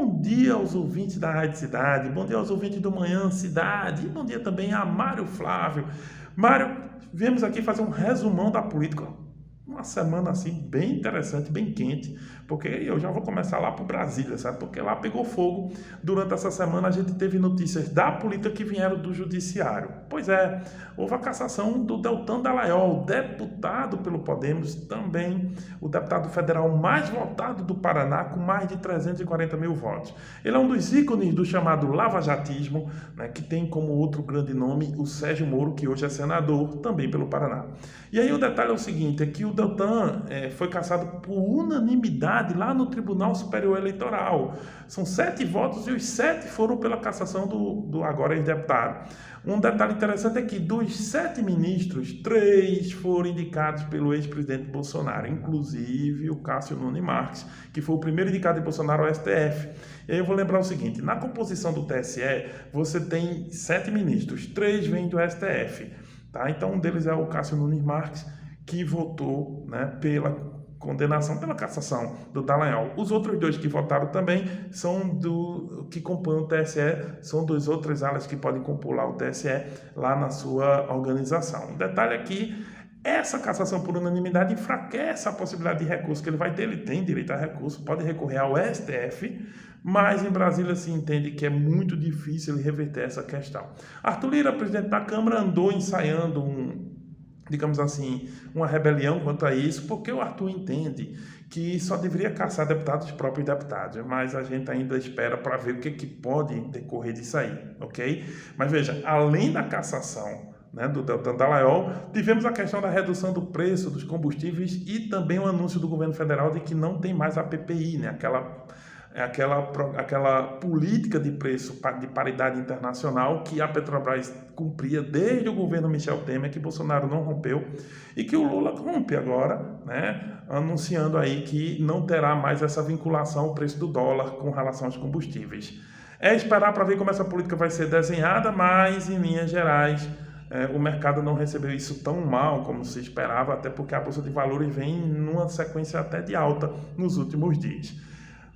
Bom dia aos ouvintes da Rádio Cidade, bom dia aos ouvintes do Manhã Cidade, e bom dia também a Mário Flávio. Mário, viemos aqui fazer um resumão da política. Uma semana assim bem interessante, bem quente, porque eu já vou começar lá para Brasília, sabe? Porque lá pegou fogo. Durante essa semana a gente teve notícias da política que vieram do judiciário. Pois é, houve a cassação do Deltan Dallagnol, deputado pelo Podemos, também o deputado federal mais votado do Paraná, com mais de 340 mil votos. Ele é um dos ícones do chamado lavajatismo, né, que tem como outro grande nome o Sérgio Moro, que hoje é senador, também pelo Paraná. E aí o detalhe é o seguinte, é que o Deltan foi cassado por unanimidade lá no Tribunal Superior Eleitoral. São 7 votos e os 7 foram pela cassação do agora ex-deputado. Um detalhe interessante é que dos 7 ministros, 3 foram indicados pelo ex-presidente Bolsonaro, inclusive o Cássio Nunes Marques, que foi o primeiro indicado de Bolsonaro ao STF. E aí eu vou lembrar o seguinte, na composição do TSE, você tem 7 ministros, 3 vêm do STF. Tá? Então, um deles é o Cássio Nunes Marques, que votou, né, pela condenação, pela cassação do Dallagnol. Os outros 2 que votaram também são que compõem o TSE, são 2 outras alas que podem compor lá o TSE, lá na sua organização. Um detalhe aqui, essa cassação por unanimidade enfraquece a possibilidade de recurso que ele vai ter. Ele tem direito a recurso, pode recorrer ao STF, mas em Brasília se entende que é muito difícil ele reverter essa questão. Arthur Lira, presidente da Câmara, andou ensaiando digamos assim, uma rebelião quanto a isso, porque o Arthur entende que só deveria caçar deputados, os próprios deputados, mas a gente ainda espera para ver o que pode decorrer disso aí, ok? Mas veja, além da cassação, né, do Deltan Dallagnol, tivemos a questão da redução do preço dos combustíveis e também o anúncio do governo federal de que não tem mais a PPI, né, aquela política de preço de paridade internacional que a Petrobras cumpria desde o governo Michel Temer, que Bolsonaro não rompeu, e que o Lula rompe agora, né, anunciando aí que não terá mais essa vinculação ao preço do dólar com relação aos combustíveis. É esperar para ver como essa política vai ser desenhada, mas em linhas gerais o mercado não recebeu isso tão mal como se esperava, até porque a Bolsa de Valores vem numa sequência até de alta nos últimos dias.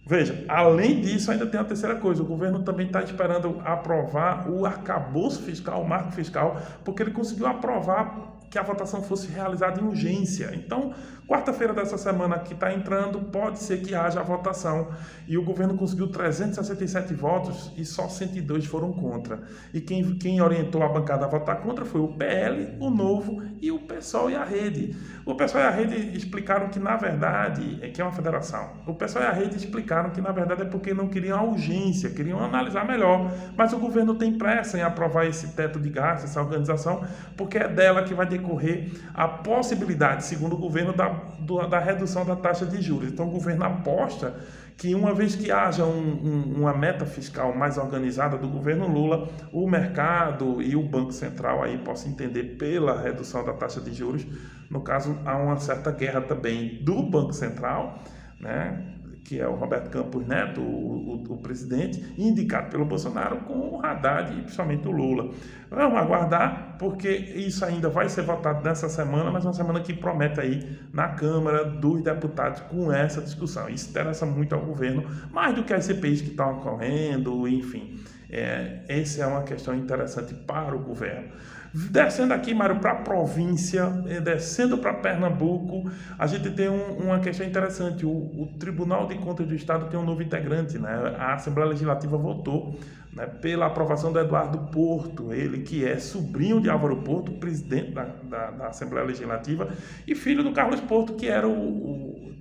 Veja, além disso, ainda tem a terceira coisa. O governo também está esperando aprovar o arcabouço fiscal, o marco fiscal, porque ele conseguiu aprovar que a votação fosse realizada em urgência. Então, quarta-feira dessa semana que está entrando, pode ser que haja a votação. E o governo conseguiu 367 votos e só 102 foram contra. E quem orientou a bancada a votar contra foi o PL, o Novo e o PSOL e a Rede. O PSOL e a Rede explicaram que, na verdade, que é uma federação. O PSOL e a Rede explicaram que, na verdade, é porque não queriam a urgência, queriam analisar melhor. Mas o governo tem pressa em aprovar esse teto de gastos, essa organização, porque é dela que vai decorrer a possibilidade, segundo o governo, da redução da taxa de juros. Então, o governo aposta que, uma vez que haja uma meta fiscal mais organizada do governo Lula, o mercado e o Banco Central aí possam entender pela redução da taxa de juros. No caso, há uma certa guerra também do Banco Central, né, que é o Roberto Campos Neto, o presidente, indicado pelo Bolsonaro, com o Haddad e principalmente o Lula. Vamos aguardar, porque isso ainda vai ser votado nessa semana, mas uma semana que promete aí na Câmara dos Deputados com essa discussão. Isso interessa muito ao governo, mais do que as CPIs que estão ocorrendo, enfim. Essa é uma questão interessante para o governo. Descendo aqui, Mário, para a província, descendo para Pernambuco, a gente tem uma questão interessante. O Tribunal de Contas do Estado tem um novo integrante, né? A Assembleia Legislativa votou, né, pela aprovação do Eduardo Porto, ele que é sobrinho de Álvaro Porto, presidente da Assembleia Legislativa, e filho do Carlos Porto, que era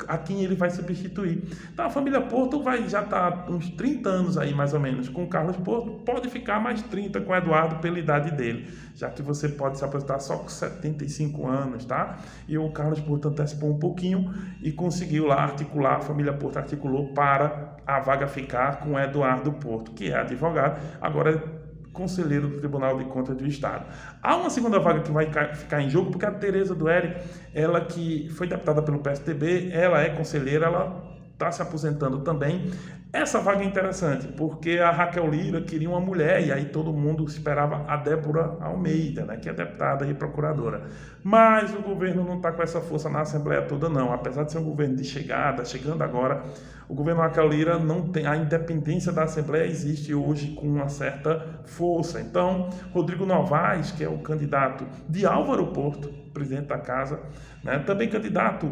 a quem ele vai substituir. Então a família Porto já está uns 30 anos aí, mais ou menos, com o Carlos Porto, pode ficar mais 30 com o Eduardo pela idade dele, já que você pode se aposentar só com 75 anos, tá? E o Carlos Porto antecipou um pouquinho e conseguiu lá articular, a família Porto articulou para a vaga ficar com o Eduardo Porto, que é advogado, agora é conselheiro do Tribunal de Contas do Estado. Há uma segunda vaga que vai ficar em jogo, porque a Tereza Dueri, ela que foi deputada pelo PSDB, ela é conselheira, ela está se aposentando também. Essa vaga é interessante, porque a Raquel Lira queria uma mulher, e aí todo mundo esperava a Débora Almeida, né, que é deputada e procuradora. Mas o governo não está com essa força na Assembleia toda, não. Apesar de ser um governo de chegada, chegando agora, O governo Raquel Lira não tem, a independência da Assembleia existe hoje com uma certa força. Então, Rodrigo Novaes, que é o candidato de Álvaro Porto, presidente da casa, né, também candidato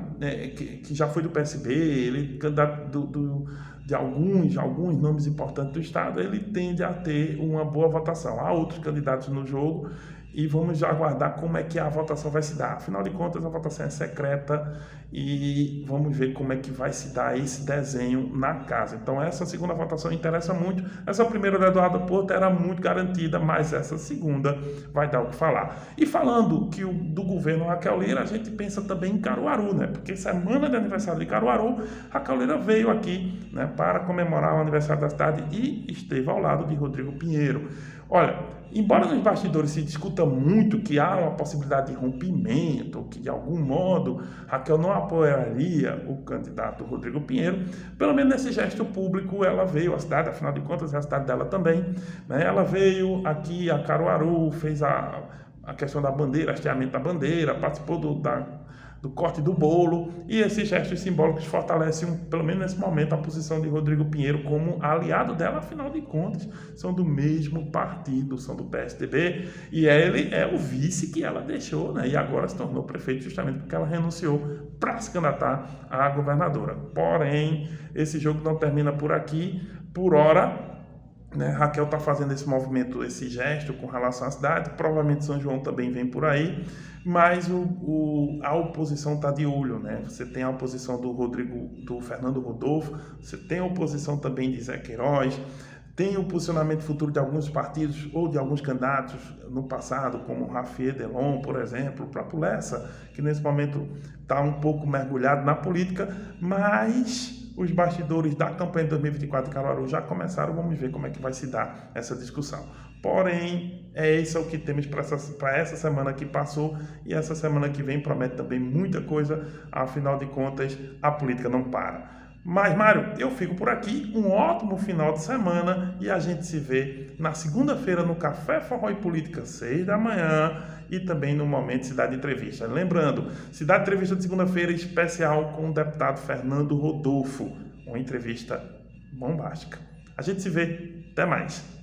que já foi do PSB, ele candidato de alguns nomes importantes do Estado, ele tende a ter uma boa votação. Há outros candidatos no jogo e vamos já aguardar como é que a votação vai se dar. Afinal de contas, a votação é secreta e vamos ver como é que vai se dar esse desenho na casa. Então, essa segunda votação interessa muito. Essa primeira da Eduardo Porto era muito garantida, mas essa segunda vai dar o que falar. E falando do governo Raquel Lira, a gente pensa também em Caruaru, né? Porque semana de aniversário de Caruaru, Raquel Lira veio aqui, né, para comemorar o aniversário da cidade e esteve ao lado de Rodrigo Pinheiro. Olha, embora nos bastidores se discuta muito que há uma possibilidade de rompimento, que de algum modo Raquel não apoiaria o candidato Rodrigo Pinheiro, pelo menos nesse gesto público ela veio à cidade, afinal de contas é a cidade dela também, né? Ela veio aqui a Caruaru, fez a questão da bandeira, hasteamento da bandeira, participou do corte do bolo, e esses gestos simbólicos fortalecem, pelo menos nesse momento, a posição de Rodrigo Pinheiro como aliado dela, afinal de contas, são do mesmo partido, são do PSDB, e ele é o vice que ela deixou, né, e agora se tornou prefeito justamente porque ela renunciou para se candidatar à governadora. Porém, esse jogo não termina por aqui, por hora. Né, Raquel está fazendo esse movimento, esse gesto com relação à cidade, provavelmente São João também vem por aí, mas a oposição está de olho, né? Você tem a oposição do Fernando Rodolfo, você tem a oposição também de Zé Queiroz, tem o posicionamento futuro de alguns partidos ou de alguns candidatos no passado, como Rafael Delon, por exemplo, o próprio Lessa, que nesse momento está um pouco mergulhado na política, mas os bastidores da campanha de 2024 de Caruaru já começaram, vamos ver como é que vai se dar essa discussão. Porém, isso é o que temos para essa semana que passou, e essa semana que vem promete também muita coisa, afinal de contas, a política não para. Mas, Mário, eu fico por aqui, um ótimo final de semana, e a gente se vê na segunda-feira no Café Forró e Política, 6 da manhã, e também no Momento Cidade Entrevista. Lembrando, Cidade Entrevista de segunda-feira especial com o deputado Fernando Rodolfo, uma entrevista bombástica. A gente se vê, até mais.